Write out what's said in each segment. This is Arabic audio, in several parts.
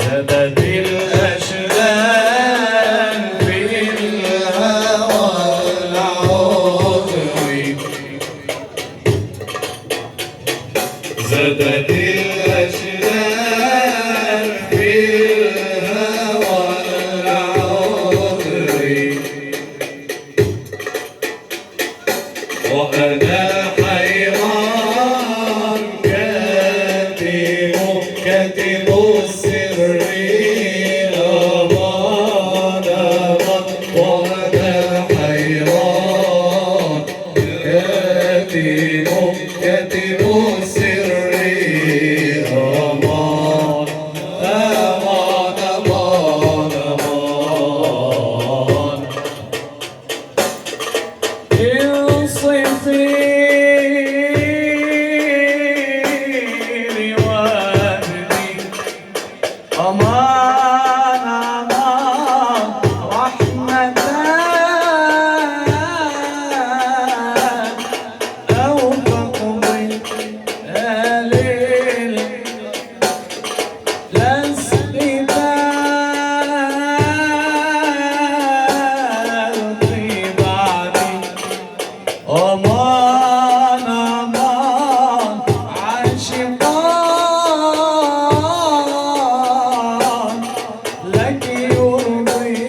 زادت الأشجار في الهوى العطري زادت الأشجار في الهوى العطري وأنا حيران كاتب السر أمان وأنا حيران كاتب السر أمان أمان أمان أمان انصفي لوالدي أمان أمان رحمة أو تقضي الليل لا استبان في بعدي أمان أمان عاشقان لك يرضي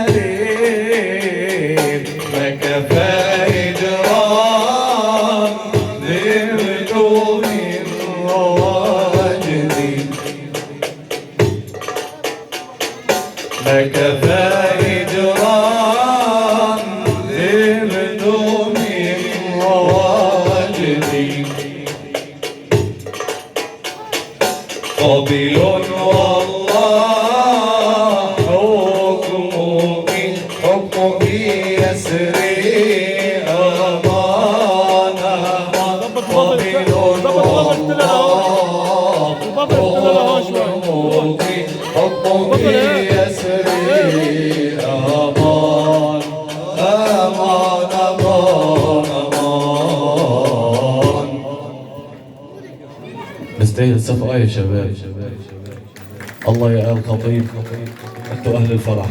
ليل لك فإجرام للوجود الواجدي لك فإجرام للوجود الواجدي قبل والله حكمك يسري أمان أمان قبل والله حكمك يسري أمان أمان أمان أمان نستاهل صفقة يا شباب الله يا آل خطيب أنتوا أهل الفرح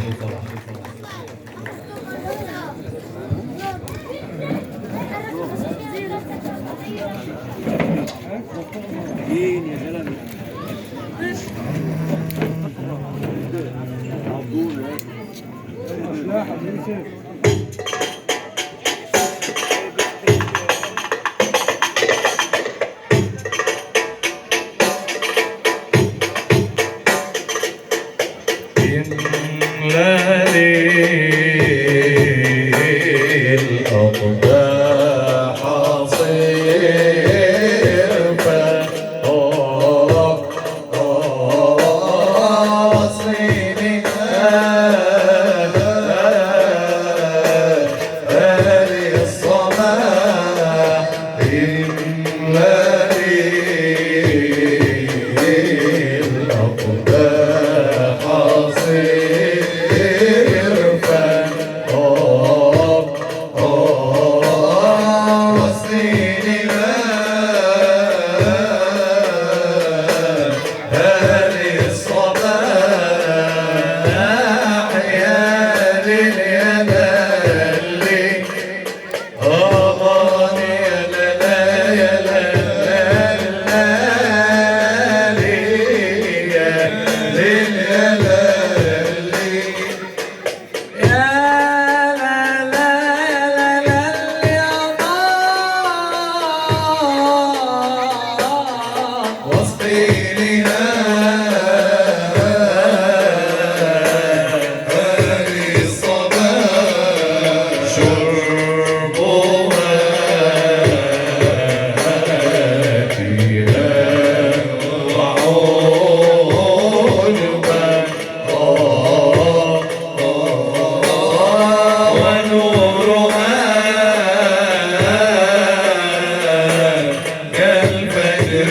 الأقداح صرفا صيني هذه الصباح الأقداح كالفجر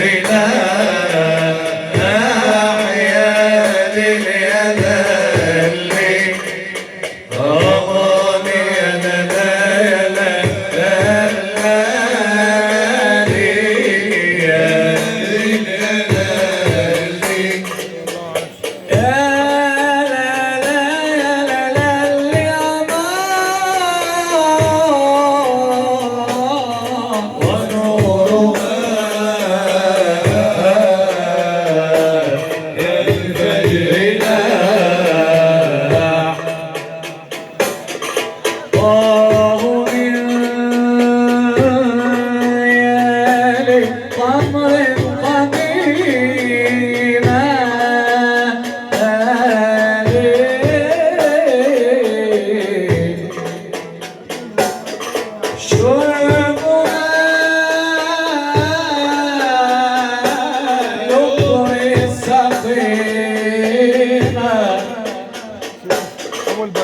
سقينا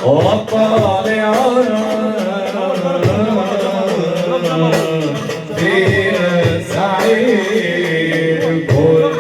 وطالعنا في سعيد كل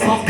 صح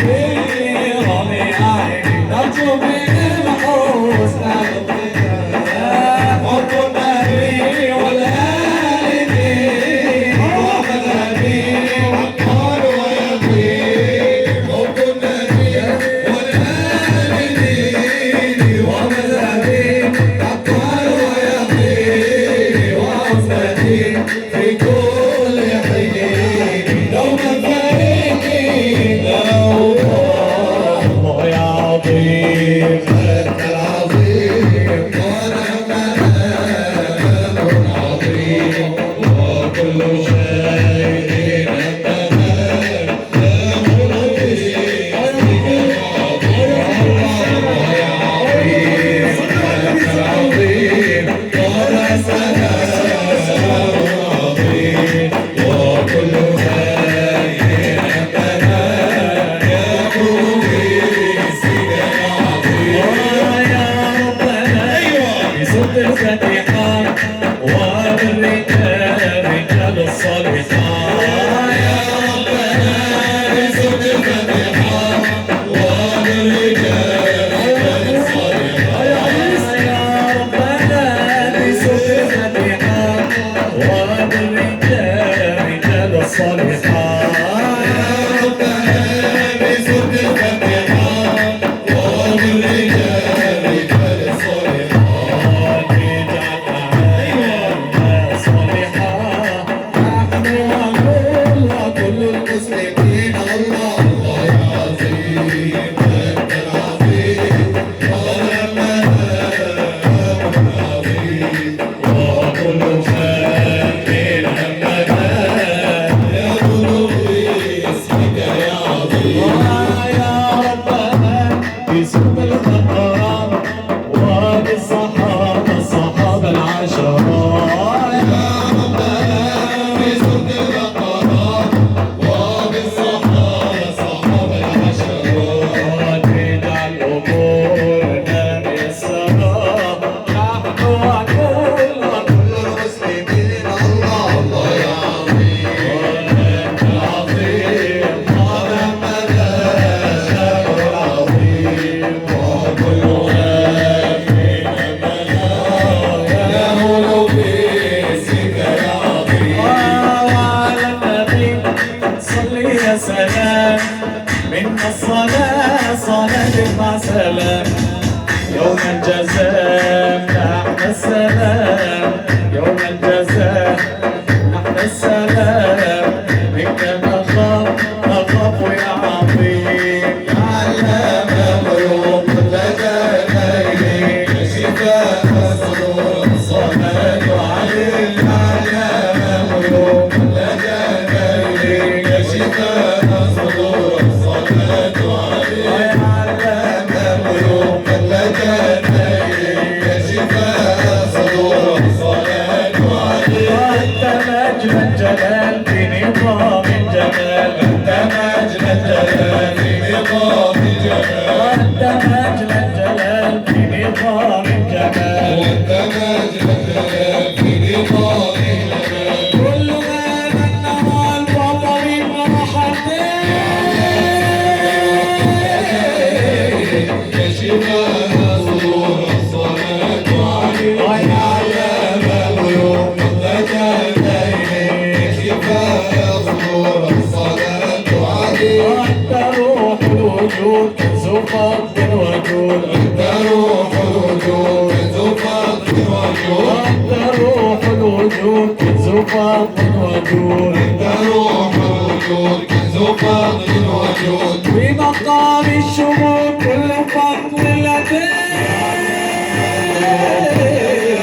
منا الصلاة صلاة مع سلام يوم الجزاء نحن السلام يوم الجزاء نحن السلام منك نخاف يا عظيم يا علام الغيوب لديك شفاء الصدور الصمد عليك يا علام الغيوب لديك شفاء الصدور الصمد عليك يا علام الغيوب لديك شفاء الصدور الصمد عليك أنت مجد الجلال بنظام الجمال أنت مجد الجلال بنظام الجمال أنت مجد الجلال بنظام الجمال أنت مجد الجلال بنظام الجمال كل ما منه البطل فرحتين كشفاء صدور الصلاة عليك يا علام الغيوب أنت روح الوجود كنز فضل وجود أنت روح الوجود كنز فضل وجود أنت روح الوجود كنز فضل وجود أنت روح الوجود كنز فضل وجود في مقام الشهود كل فضل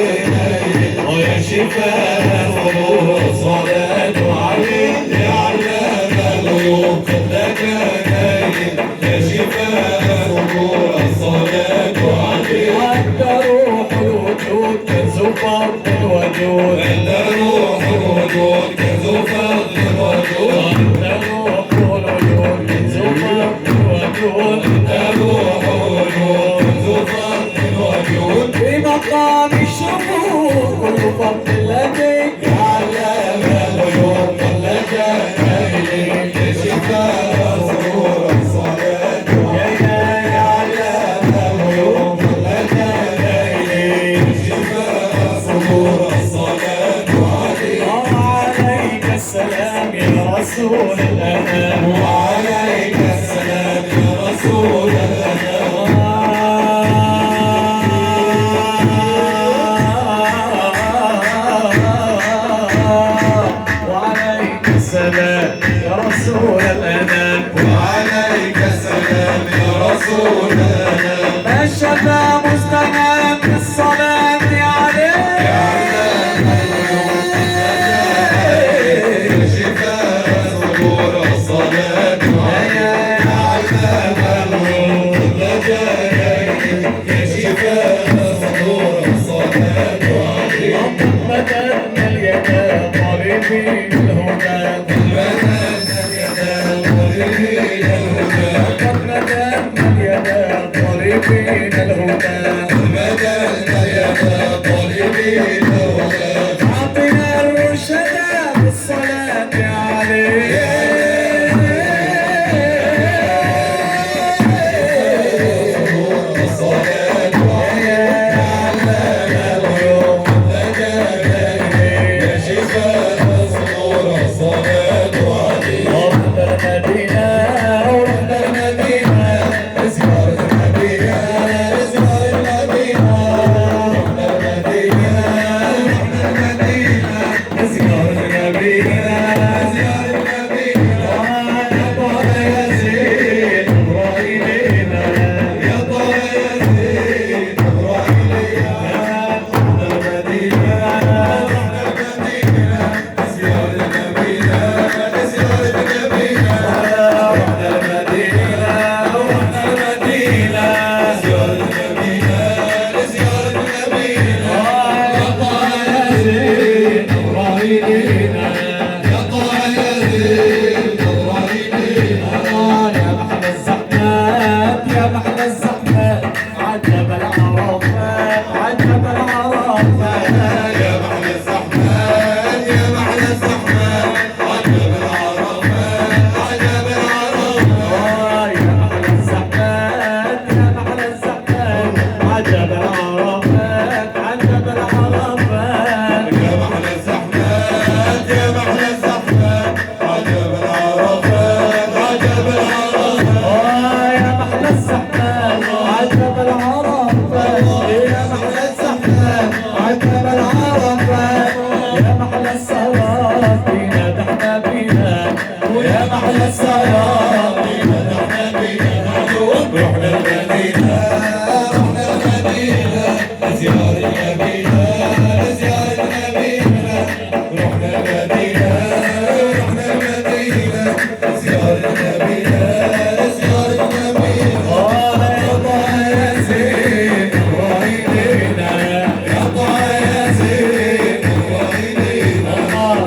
لديك ويا شفاء الصدور الصلاة عليك يا علام الغيوب لك نايم يا شفاء الصدور الصلاة عليك أنت روح الوجود كنز فضل الوجود أنت روح الوجود كنز فضل الوجود أنت روح الوجود كنز فضل الوجود أنت روح الوجود كنز فضل الوجود في مقام الشهود كل فضل لديك يا علام الغيوب لك نايم يا شفاء الصدور الصلاة يا علام الغيوب لك نايم يا شفاء الصدور الصلاة عليك وعليك السلام يا رسول الأنام وعليك السلام يا رسول الأنام وعليك السلام يا رسول الأنام وعليك السلام يا رسول الأنام ما الشفاء مستنام بالصلاة عليك يا علام الغيوب يا شفاء صدور الصلاة عليك يا علام الغيوب يا شفاء صدور الصلاة عليك مددنا اليد طالبين الهدى مددنا اليد طالبين الهدى مددنا اليد طالبين الهدى مددنا اليد طالبين الهدى أعطنا الرشد بالصلاة عليك المدينة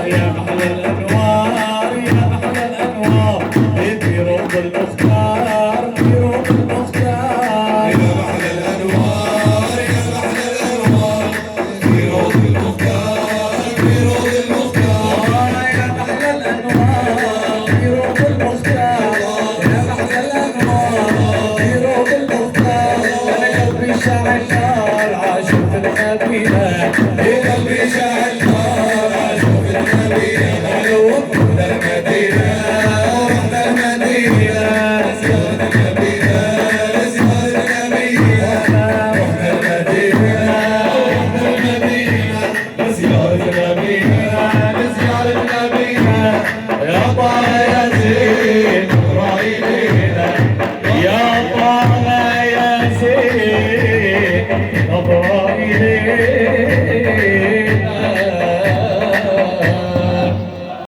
يا محلى الانوار يا محلى الانوار انتي روض المختار